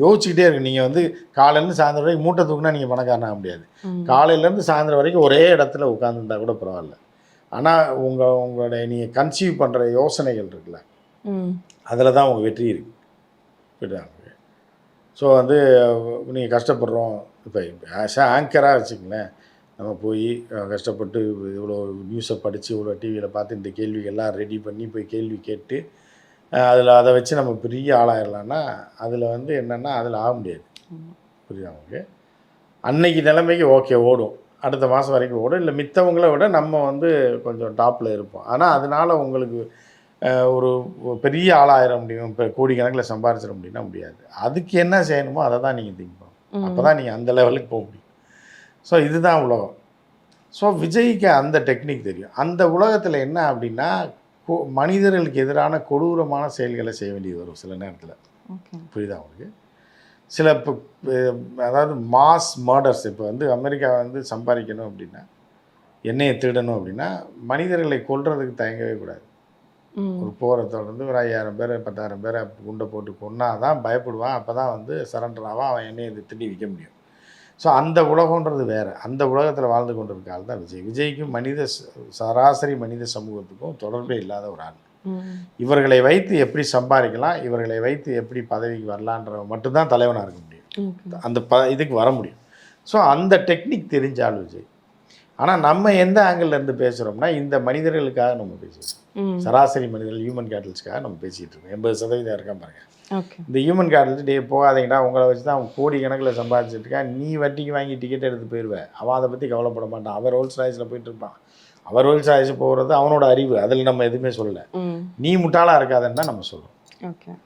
யோசிச்சுக்கிட்டே இருக்கு. நீங்கள் வந்து காலையிலேருந்து சாயந்தரம் வரைக்கும் மூட்டை தூக்குனா நீங்கள் பணக்காரன் ஆக முடியாது. ம். காலையிலேருந்து சாயந்தரம் வரைக்கும் ஒரே இடத்துல உட்காந்துருந்தா கூட பரவாயில்ல. ஆனால் உங்களுடைய நீங்கள் கன்சீவ் பண்ணுற யோசனைகள் இருக்குல்ல, ம். அதில் தான் உங்கள் வெற்றி இருக்குது. புரியுதா? ஸோ வந்து நீங்கள் கஷ்டப்படுறோம். இப்போ ஆஸ் ஆங்கராக வச்சுக்கங்களேன், நம்ம போய் கஷ்டப்பட்டு இவ்வளோ நியூஸை படித்து இவ்வளோ டிவியில் பார்த்து இந்த கேள்விகள்லாம் ரெடி பண்ணி போய் கேள்வி கேட்டு அதில் அதை வச்சு நம்ம பெரிய ஆளாயிடலான்னா அதில் வந்து என்னென்னா அதில் ஆக முடியாது. புரியுதா உங்களுக்கு? அன்னைக்கு நிலைமைக்கு ஓகே ஓடும், அடுத்த மாதம் வரைக்கும் ஓடும், இல்லை மித்தவங்கள விட நம்ம வந்து கொஞ்சம் டாப்பில் இருப்போம். ஆனால் அதனால் உங்களுக்கு ஒரு பெரிய ஆளாயிர முடியும், இப்போ கோடிக்கணக்கில் சம்பாரிச்சிட முடியும்னா முடியாது. அதுக்கு என்ன செய்யணுமோ அதை தான் நீங்கள் திங்க் பண்ணணும். அப்போ தான் நீங்கள் அந்த லெவலுக்கு போக முடியும். ஸோ இதுதான் உலகம். ஸோ விஜய்க்கு அந்த டெக்னிக் தெரியும். அந்த உலகத்தில் என்ன அப்படின்னா மனிதர்களுக்கு எதிரான கொடூரமான செயல்களை செய்ய வேண்டியது வரும் சில நேரத்தில். புரியுதா உங்களுக்கு? சில இப்போ அதாவது மாஸ் மர்டர்ஸ், இப்போ வந்து அமெரிக்கா வந்து சம்பாதிக்கணும் அப்படின்னா, எண்ணெயை திருடணும் அப்படின்னா மனிதர்களை கொல்றதுக்கு தயங்கவே கூடாது. ஒரு போரை தொடர்ந்து ஒரு 5000 பேர் 10,000 பேரை குண்டை போட்டு கொன்னா தான் பயப்படுவான். அப்போ தான் வந்து சரண்டர் ஆவான், அவன் எண்ணெயை திருடி விற்க முடியும். ஸோ அந்த உலகன்றது வேறு. அந்த உலகத்தில் வாழ்ந்து கொண்டிருக்க ஆள் தான் விஜய். விஜய்க்கும் சராசரி மனித சமூகத்துக்கும் தொடர்பே இல்லாத ஒரு ஆள். இவர்களை வைத்து எப்படி சம்பாதிக்கலாம், இவர்களை வைத்து எப்படி பதவிக்கு வரலான்ற மட்டும்தான் தலைவனாக இருக்க முடியும், அந்த இதுக்கு வர முடியும். ஸோ அந்த டெக்னிக் தெரிஞ்ச ஆள் விஜய். ஆனால் நம்ம எந்த ஆங்கிள் இருந்து பேசுகிறோம்னா இந்த மனிதர்களுக்காக நம்ம பேசுகிறோம். சராசரி மனிதர்கள், ஹியூமன் கேட்டல்ஸ்க்காக நம்ம பேசிகிட்டு இருக்கோம். 80% இருக்கான் பாருங்க. இந்த ஹியூமன் கேட்டல்ஸ் டே போகாதீங்கடா, உங்களை வச்சு தான் அவன் கோடி கணக்கில் சம்பாதிச்சுட்டு இருக்கான், நீ வட்டிக்கு வாங்கி டிக்கெட் எடுத்து போயிடுவேன், அவன் அதை பற்றி கவலைப்பட மாட்டான், அவர் ரோல்ஸ் ராய்ஸில் போயிட்டு இருப்பான். அவர் ரோல்ஸ் ராய்ஸ் போகிறது அவனோட அறிவு, அதில் நம்ம எதுவுமே சொல்லலை. நீ முட்டாளாக இருக்காதுன்னு தான் நம்ம சொல்கிறோம்.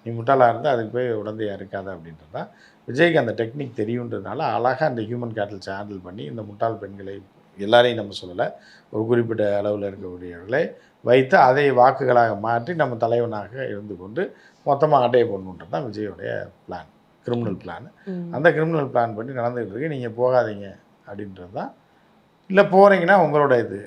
நீ முட்டாளாக இருந்தால் அதுக்கு போய் உடந்தையாக இருக்காத அப்படின்றது தான். விஜய்க்கு அந்த டெக்னிக் தெரியுன்றதுனால அழகாக அந்த ஹியூமன் கேட்டல்ஸை ஹேண்டில் பண்ணி இந்த முட்டாள் பெண்களை எல்லாரையும் நம்ம சொல்லலை, ஒரு குறிப்பிட்ட அளவில் இருக்கக்கூடியவர்களை வைத்து அதை வாக்குகளாக மாற்றி நம்ம தலைவனாக இருந்து கொண்டு மொத்தமாக அட்டையை போடணுன்றது தான் விஜயோடைய பிளான், கிரிமினல் பிளான். அந்த கிரிமினல் பிளான் பண்ணி நடந்துகிட்டு இருக்கு. நீங்கள் போகாதீங்க அப்படின்றது தான். இல்லை போகிறீங்கன்னா உங்களோட இது